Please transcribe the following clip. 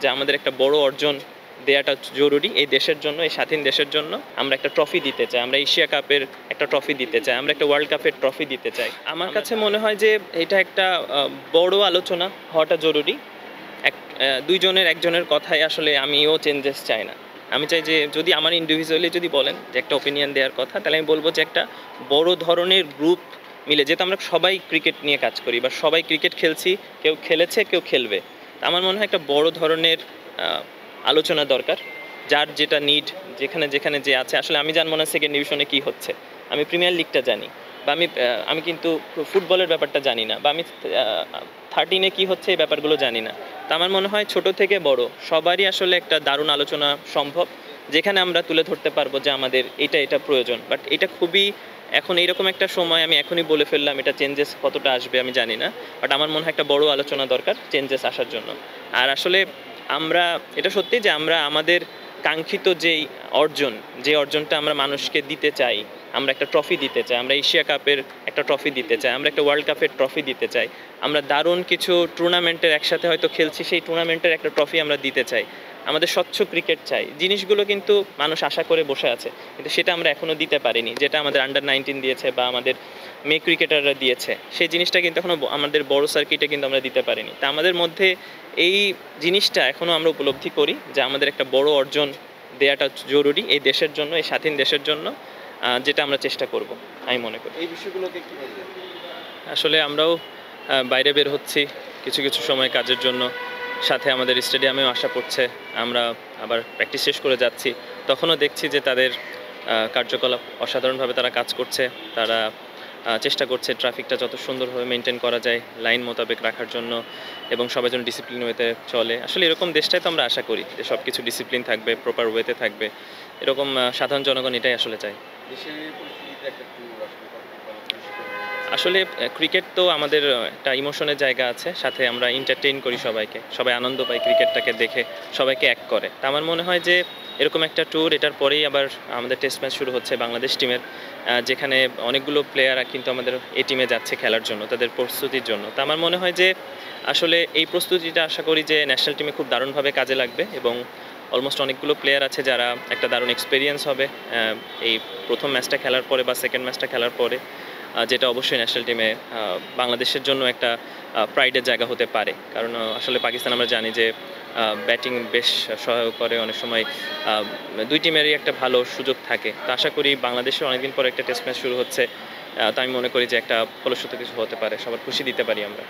যে আমাদের একটা বড় অর্জন দেয়াটা জরুরি এই দেশের জন্য, এই স্বাধীন দেশের জন্য। আমরা একটা ট্রফি দিতে চাই, আমরা এশিয়া কাপের একটা ট্রফি দিতে চাই, আমরা একটা ওয়ার্ল্ড কাপের ট্রফি দিতে চাই। আমার কাছে মনে হয় যে এটা একটা বড় আলোচনা হওয়াটা জরুরি। দুইজনের একজনের কথায় আসলে আমিও চেঞ্জেস চাই না। আমি চাই যে যদি আমার ইন্ডিভিজুয়ালি যদি বলেন যে একটা ওপিনিয়ন দেওয়ার কথা, তাহলে আমি বলবো যে একটা বড় ধরনের গ্রুপ মিলে, যেহেতু আমরা সবাই ক্রিকেট নিয়ে কাজ করি বা সবাই ক্রিকেট খেলছি, কেউ খেলেছে কেউ খেলবে, আমার মনে হয় একটা বড় ধরনের আলোচনা দরকার। যার যেটা নিড, যেখানে যেখানে যে আছে। আসলে আমি জানবো না সেকেন্ড ডিভিশনে কী হচ্ছে, আমি প্রিমিয়ার লিগটা জানি, বা আমি কিন্তু ফুটবলের ব্যাপারটা জানি না, বা আমি 13-এ কী হচ্ছে এই ব্যাপারগুলো জানি না। তা আমার মনে হয় ছোট থেকে বড় সবারই আসলে একটা দারুণ আলোচনা সম্ভব, যেখানে আমরা তুলে ধরতে পারবো যে আমাদের এটা প্রয়োজন। বাট এটা খুবই এখন এইরকম একটা সময়, আমি এখনই বলে ফেললাম, এটা চেঞ্জেস কতটা আসবে আমি জানি না, বাট আমার মনে হয় একটা বড় আলোচনা দরকার চেঞ্জেস আসার জন্য। আর আসলে আমরা এটা সত্যি যে আমরা আমাদের কাঙ্ক্ষিত যেই অর্জন, যে অর্জনটা আমরা মানুষকে দিতে চাই, আমরা একটা ট্রফি দিতে চাই, আমরা এশিয়া কাপের একটা ট্রফি দিতে চাই, আমরা একটা ওয়ার্ল্ড কাপের ট্রফি দিতে চাই, আমরা দারুণ কিছু টুর্নামেন্টের একসাথে হয়তো খেলছি, সেই টুর্নামেন্টের একটা ট্রফি আমরা দিতে চাই, আমাদের স্বচ্ছ ক্রিকেট চাই। জিনিসগুলো কিন্তু মানুষ আশা করে বসে আছে, কিন্তু সেটা আমরা এখনও দিতে পারিনি। যেটা আমাদের আন্ডার-19 দিয়েছে বা আমাদের মেয়ে ক্রিকেটাররা দিয়েছে, সেই জিনিসটা কিন্তু এখনও আমাদের বড় সার্কিটে কিন্তু আমরা দিতে পারিনি। তা আমাদের মধ্যে এই জিনিসটা এখনও আমরা উপলব্ধি করি যে আমাদের একটা বড় অর্জন দেয়াটা জরুরি এই দেশের জন্য, এই স্বাধীন দেশের জন্য, যেটা আমরা চেষ্টা করব আমি মনে করি। এই বিষয়গুলোকে কী বলবেন? আসলে আমরাও বাইরে বের হচ্ছি কিছু কিছু সময় কাজের জন্য, সাথে আমাদের স্টেডিয়ামেও আসা পড়ছে, আমরা আবার প্র্যাকটিস শেষ করে যাচ্ছি, তখনও দেখছি যে তাদের কার্যকলাপ অসাধারণভাবে তারা কাজ করছে। তারা চেষ্টা করছে ট্রাফিকটা যত সুন্দরভাবে মেনটেন করা যায় লাইন মোতাবেক রাখার জন্য, এবং সবাই যেন ডিসিপ্লিন ওয়েতে চলে। আসলে এরকম দেশটাই তো আমরা আশা করি যে সব কিছু ডিসিপ্লিন থাকবে, প্রপার ওয়েতে থাকবে, এরকম সাধারণ জনগণ এটাই আসলে চাই। দেশের পরিস্থিতিতে একটা ট্যুর আসলে কতটুকু ভালো আসলে ক্রিকেট তো আমাদের একটা ইমোশনের জায়গা আছে, সাথে আমরা এন্টারটেইন করি সবাইকে, সবাই আনন্দ পায় ক্রিকেটটাকে দেখে, সবাইকে এক করে। তা আমার মনে হয় যে এরকম একটা ট্যুর, এটার পরেই আবার আমাদের টেস্ট ম্যাচ শুরু হচ্ছে বাংলাদেশ টিমের, যেখানে অনেকগুলো প্লেয়ার কিন্তু আমাদের এই টিমে যাচ্ছে খেলার জন্য, তাদের প্রস্তুতির জন্য। তা আমার মনে হয় যে আসলে এই প্রস্তুতিটা আশা করি যে ন্যাশনাল টিমে খুব দারুণভাবে কাজে লাগবে, এবং অলমোস্ট অনেকগুলো প্লেয়ার আছে যারা একটা দারুণ এক্সপিরিয়েন্স হবে এই প্রথম ম্যাচটা খেলার পরে বা সেকেন্ড ম্যাচটা খেলার পরে, যেটা অবশ্যই ন্যাশনাল টিমে বাংলাদেশের জন্য একটা প্রাইডের জায়গা হতে পারে। কারণ আসলে পাকিস্তান আমরা জানি যে ব্যাটিং বেশ সহায়ক করে, অনেক সময় দুই টিমেরই একটা ভালো সুযোগ থাকে। তো আশা করি বাংলাদেশের অনেকদিন পর একটা টেস্ট ম্যাচ শুরু হচ্ছে, তো আমি মনে করি যে একটা ফলশ্রুতি কিছু হতে পারে, সবার খুশি দিতে পারি আমরা।